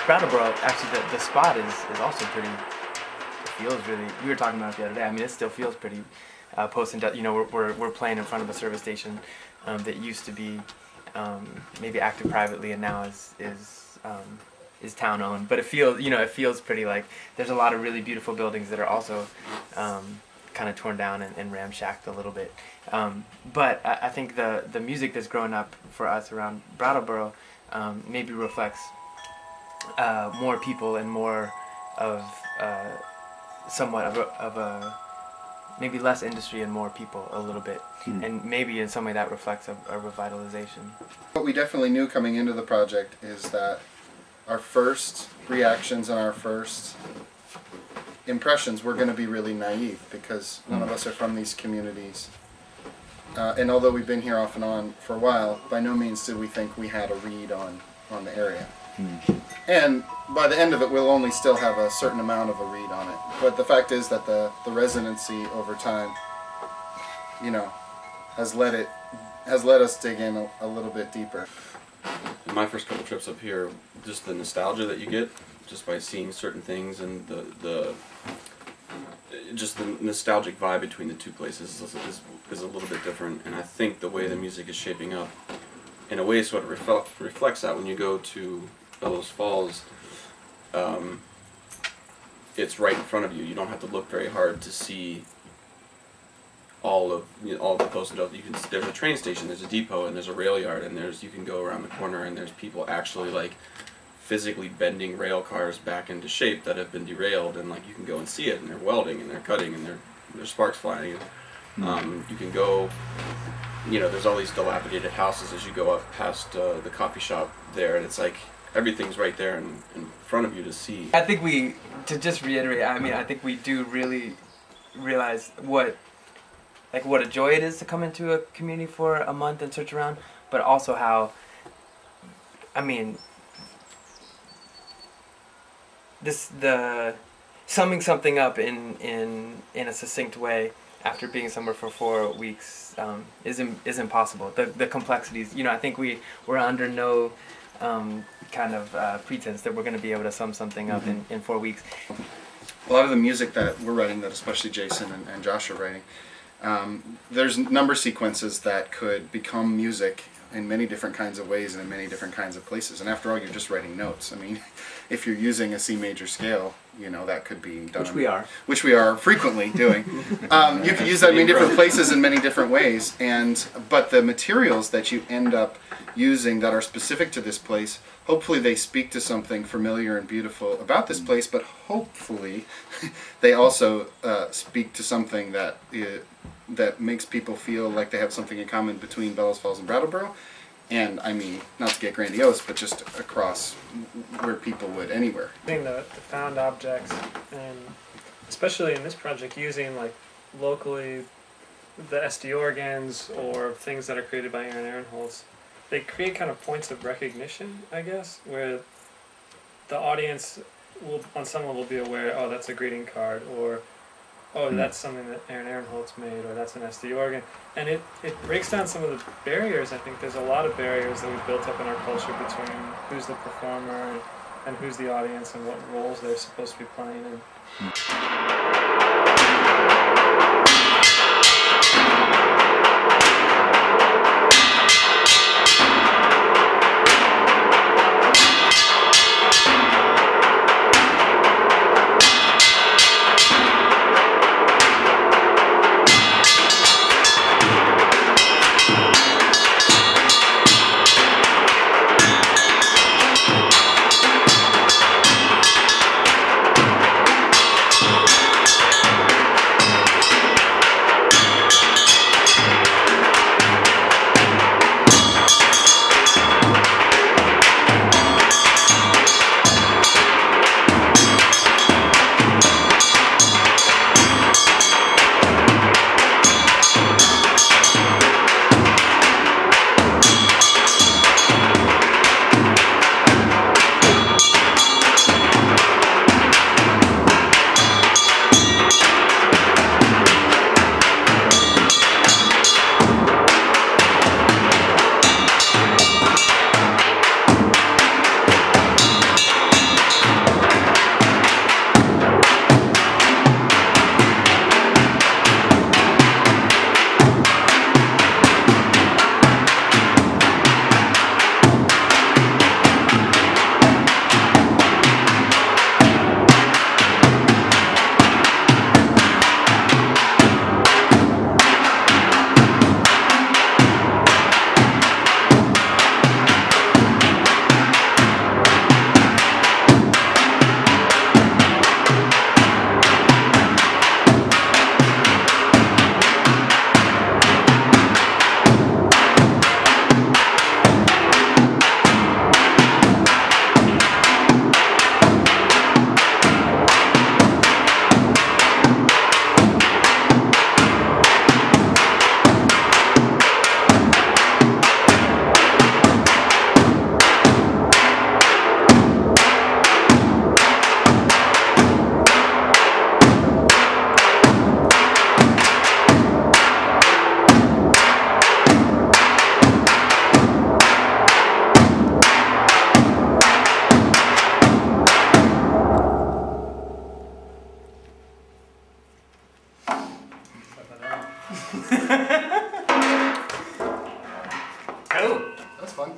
Brattleboro, actually, the spot is also pretty. It feels really. We were talking about it the other day. I mean, it still feels pretty post-industrial. You know, we're playing in front of a service station that used to be maybe active privately and now is town owned. But it feels pretty like there's a lot of really beautiful buildings that are also kind of torn down and ramshacked a little bit. But I think the music that's grown up for us around Brattleboro maybe reflects more people and more of somewhat of a maybe less industry and more people a little bit, and maybe in some way that reflects a revitalization. What we definitely knew coming into the project is that our first reactions and our first impressions were going to be really naive, because none of us are from these communities. And although we've been here off and on for a while, by no means did we think we had a read on the area. And by the end of it, we'll only still have a certain amount of a read on it. But the fact is that the residency over time, you know, has let us dig in a little bit deeper. In my first couple trips up here, just the nostalgia that you get just by seeing certain things, and just the nostalgic vibe between the two places is a little bit different. And I think the way the music is shaping up, in a way, sort of reflects that. When you go to Bellows Falls, it's right in front of you. You don't have to look very hard to see all of the post. There's a train station, there's a depot, and there's a rail yard, and you can go around the corner, and there's people actually like physically bending rail cars back into shape that have been derailed, and like you can go and see it, and they're welding and they're cutting and there's sparks flying. You can go. You know, there's all these dilapidated houses as you go up past the coffee shop there, and it's like everything's right there in front of you to see. I think to just reiterate, I mean, I think we do really realize what a joy it is to come into a community for a month and search around, but also how, I mean, summing something up in a succinct way after being somewhere for 4 weeks is impossible. The complexities, you know, I think we're under no kind of pretense that we're going to be able to sum something up in 4 weeks. A lot of the music that we're writing, that especially Jason and Josh are writing, there's number sequences that could become music in many different kinds of ways and in many different kinds of places. And after all, you're just writing notes. I mean, if you're using a C major scale, you know, that could be done. Which we are frequently doing. You could use that in many different places in many different ways. But the materials that you end up using that are specific to this place, hopefully they speak to something familiar and beautiful about this place, but hopefully they also speak to something that makes people feel like they have something in common between Bellows Falls and Brattleboro. And I mean, not to get grandiose, but just across where people would anywhere. I think the found objects, and especially in this project, using like locally the SD organs or things that are created by Aaron Holtz, they create kind of points of recognition, I guess, where the audience will, on some level, be aware, oh, that's a greeting card, or oh, that's something that Aaron Holtz made, or that's an SD organ. And it breaks down some of the barriers. I think there's a lot of barriers that we've built up in our culture between who's the performer and who's the audience and what roles they're supposed to be playing in. Cool. That's fun.